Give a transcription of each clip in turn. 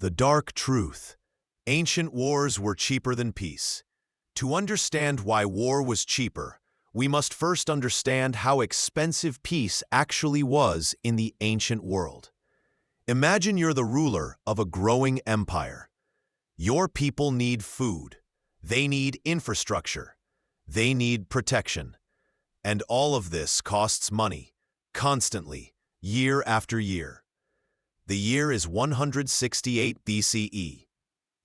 The dark truth. Ancient wars were cheaper than peace. To understand why war was cheaper, we must first understand how expensive peace actually was in the ancient world. Imagine you're the ruler of a growing empire. Your people need food. They need infrastructure. They need protection. And all of this costs money, constantly, year after year. The year is 168 BCE.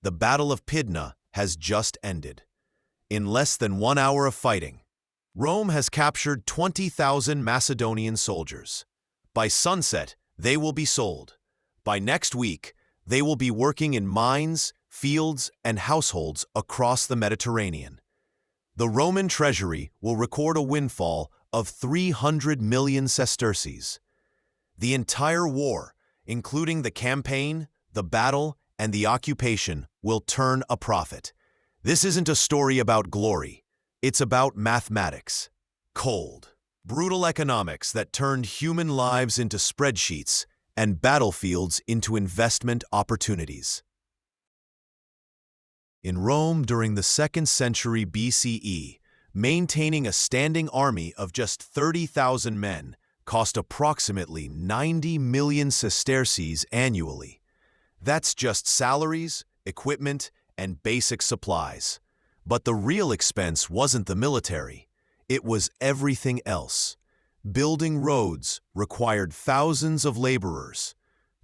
The Battle of Pydna has just ended. In less than 1 hour of fighting, Rome has captured 20,000 Macedonian soldiers. By sunset, they will be sold. By next week, they will be working in mines, fields, and households across the Mediterranean. The Roman treasury will record a windfall of 300 million sesterces. The entire war, including the campaign, the battle, and the occupation, will turn a profit. This isn't a story about glory. It's about mathematics. Cold, brutal economics that turned human lives into spreadsheets and battlefields into investment opportunities. In Rome during the 2nd century BCE, maintaining a standing army of just 30,000 men cost approximately 90 million sesterces annually. That's just salaries, equipment, and basic supplies. But the real expense wasn't the military. It was everything else. Building roads required thousands of laborers.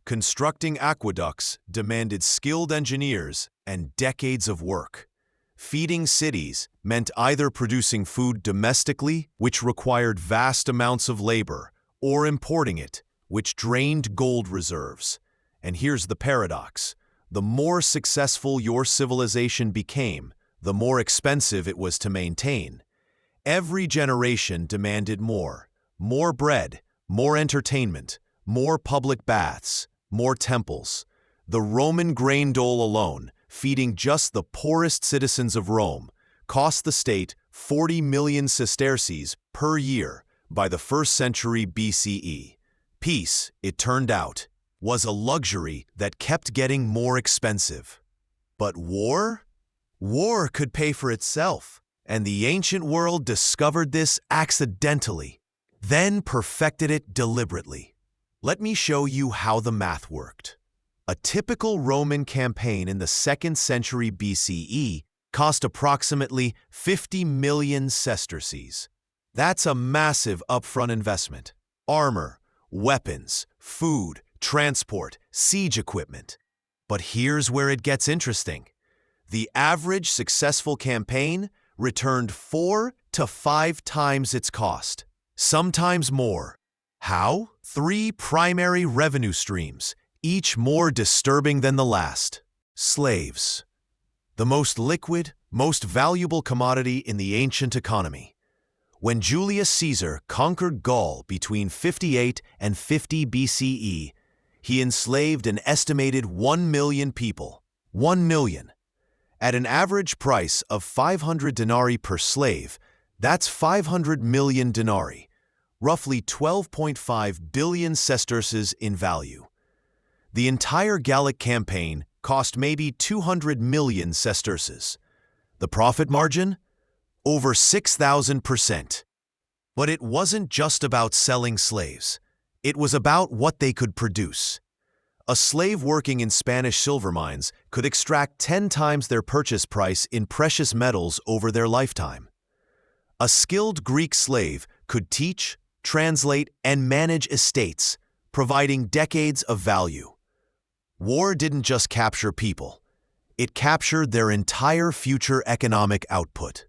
Constructing aqueducts demanded skilled engineers and decades of work. Feeding cities meant either producing food domestically, which required vast amounts of labor, or importing it, which drained gold reserves. And here's the paradox. The more successful your civilization became, the more expensive it was to maintain. Every generation demanded more. More bread, more entertainment, more public baths, more temples. The Roman grain dole alone, feeding just the poorest citizens of Rome, cost the state 40 million sesterces per year by the 1st century BCE. Peace, it turned out, was a luxury that kept getting more expensive. But war? War could pay for itself, and the ancient world discovered this accidentally, then perfected it deliberately. Let me show you how the math worked. A typical Roman campaign in the 2nd century BCE cost approximately 50 million sesterces. That's a massive upfront investment. Armor, weapons, food, transport, siege equipment. But here's where it gets interesting. The average successful campaign returned 4 to 5 times its cost, sometimes more. How? 3 primary revenue streams, each more disturbing than the last. Slaves. The most liquid, most valuable commodity in the ancient economy. When Julius Caesar conquered Gaul between 58 and 50 BCE, he enslaved an estimated 1 million people. 1 million. At an average price of 500 denarii per slave, that's 500 million denarii, roughly 12.5 billion sesterces in value. The entire Gallic campaign cost maybe 200 million sesterces. The profit margin? Over 6,000%. But it wasn't just about selling slaves. It was about what they could produce. A slave working in Spanish silver mines could extract 10 times their purchase price in precious metals over their lifetime. A skilled Greek slave could teach, translate, and manage estates, providing decades of value. War didn't just capture people. It captured their entire future economic output.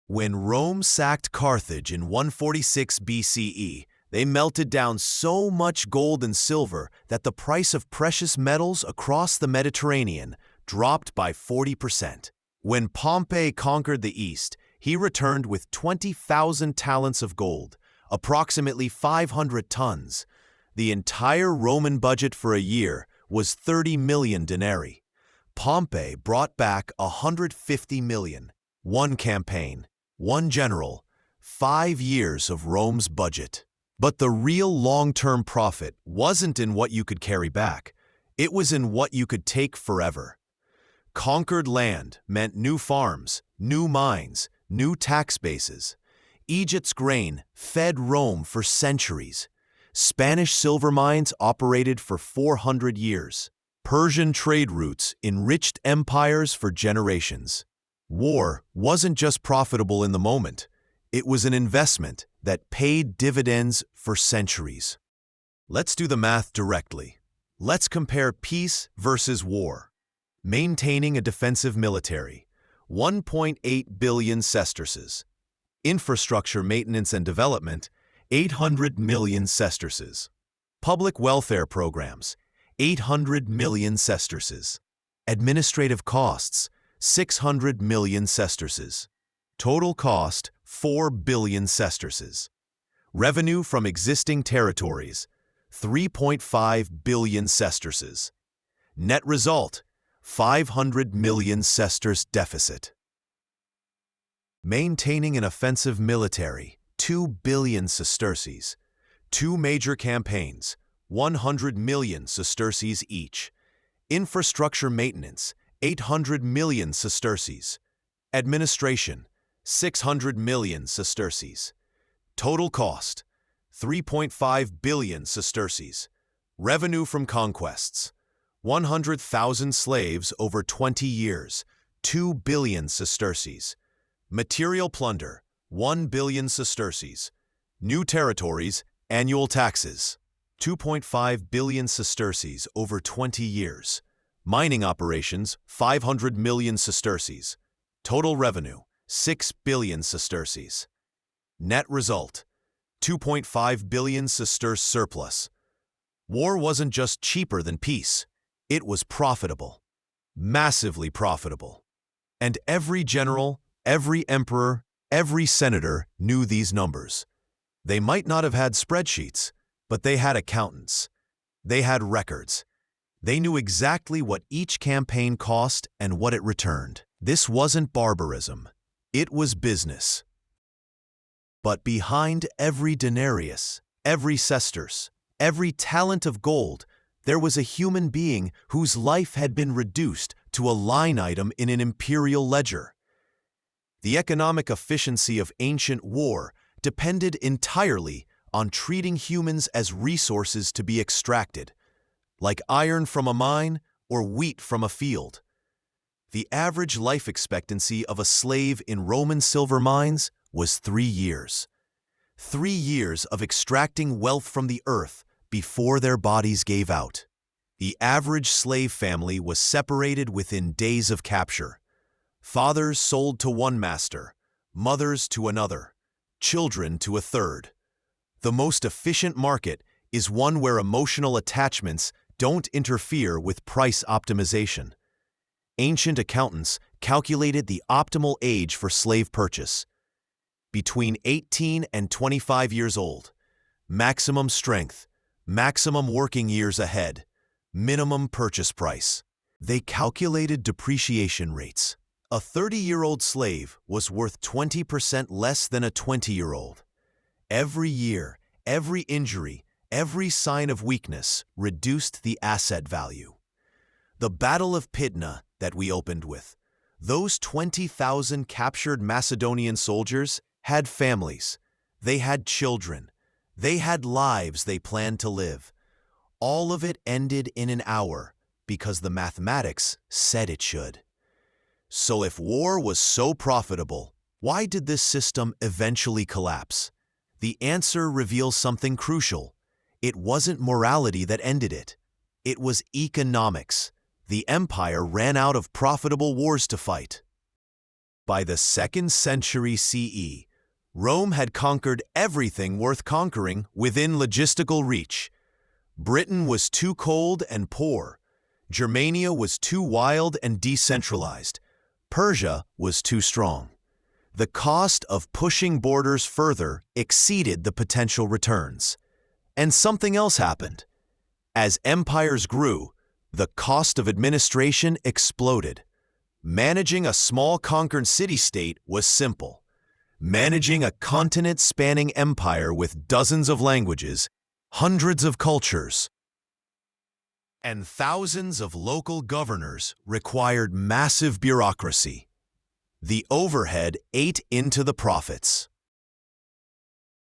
When Rome sacked Carthage in 146 BCE, they melted down so much gold and silver that the price of precious metals across the Mediterranean dropped by 40%. When Pompey conquered the East, he returned with 20,000 talents of gold, approximately 500 tons. The entire Roman budget for a year was 30 million denarii. Pompey brought back 150 million. One campaign, one general, 5 years of Rome's budget. But the real long-term profit wasn't in what you could carry back. It was in what you could take forever. Conquered land meant new farms, new mines, new tax bases. Egypt's grain fed Rome for centuries. Spanish silver mines operated for 400 years. Persian trade routes enriched empires for generations. War wasn't just profitable in the moment. It was an investment that paid dividends for centuries. Let's do the math directly. Let's compare peace versus war. Maintaining a defensive military, 1.8 billion sesterces. Infrastructure maintenance and development, 800 million sesterces. Public welfare programs, 800 million sesterces. Administrative costs, 600 million sesterces. Total cost, 4 billion sesterces. Revenue from existing territories, 3.5 billion sesterces. Net result, 500 million sesterce deficit. Maintaining an offensive military, 2 billion sesterces. Two major campaigns, 100 million sesterces each. Infrastructure maintenance, 800 million sesterces. Administration, 600 million sesterces. Total cost, 3.5 billion sesterces. Revenue from conquests, 100,000 slaves over 20 years, 2 billion sesterces. Material plunder, 1 billion sesterces. New territories, annual taxes, 2.5 billion sesterces over 20 years. Mining operations, 500 million sesterces. Total revenue, 6 billion sesterces. Net result, 2.5 billion sesterce surplus. War wasn't just cheaper than peace. It was profitable. Massively profitable. And every general, every emperor, every senator knew these numbers. They might not have had spreadsheets, but they had accountants. They had records. They knew exactly what each campaign cost and what it returned. This wasn't barbarism. It was business. But behind every denarius, every sesterce, every talent of gold, there was a human being whose life had been reduced to a line item in an imperial ledger. The economic efficiency of ancient war depended entirely on treating humans as resources to be extracted, like iron from a mine or wheat from a field. The average life expectancy of a slave in Roman silver mines was 3 years. 3 years of extracting wealth from the earth before their bodies gave out. The average slave family was separated within days of capture. Fathers sold to one master, mothers to another, children to a third. The most efficient market is one where emotional attachments don't interfere with price optimization. Ancient accountants calculated the optimal age for slave purchase. Between 18 and 25 years old. Maximum strength, maximum working years ahead, minimum purchase price. They calculated depreciation rates. A 30-year-old slave was worth 20% less than a 20-year-old. Every year, every injury, every sign of weakness reduced the asset value. The Battle of Pydna that we opened with, those 20,000 captured Macedonian soldiers had families, they had children, they had lives they planned to live. All of it ended in an hour because the mathematics said it should. So if war was so profitable, why did this system eventually collapse? The answer reveals something crucial. It wasn't morality that ended it. It was economics. The empire ran out of profitable wars to fight. By the 2nd century CE, Rome had conquered everything worth conquering within logistical reach. Britain was too cold and poor. Germania was too wild and decentralized. Persia was too strong. The cost of pushing borders further exceeded the potential returns. And something else happened. As empires grew, the cost of administration exploded. Managing a small conquered city-state was simple. Managing a continent-spanning empire with dozens of languages, hundreds of cultures, and thousands of local governors required massive bureaucracy. The overhead ate into the profits.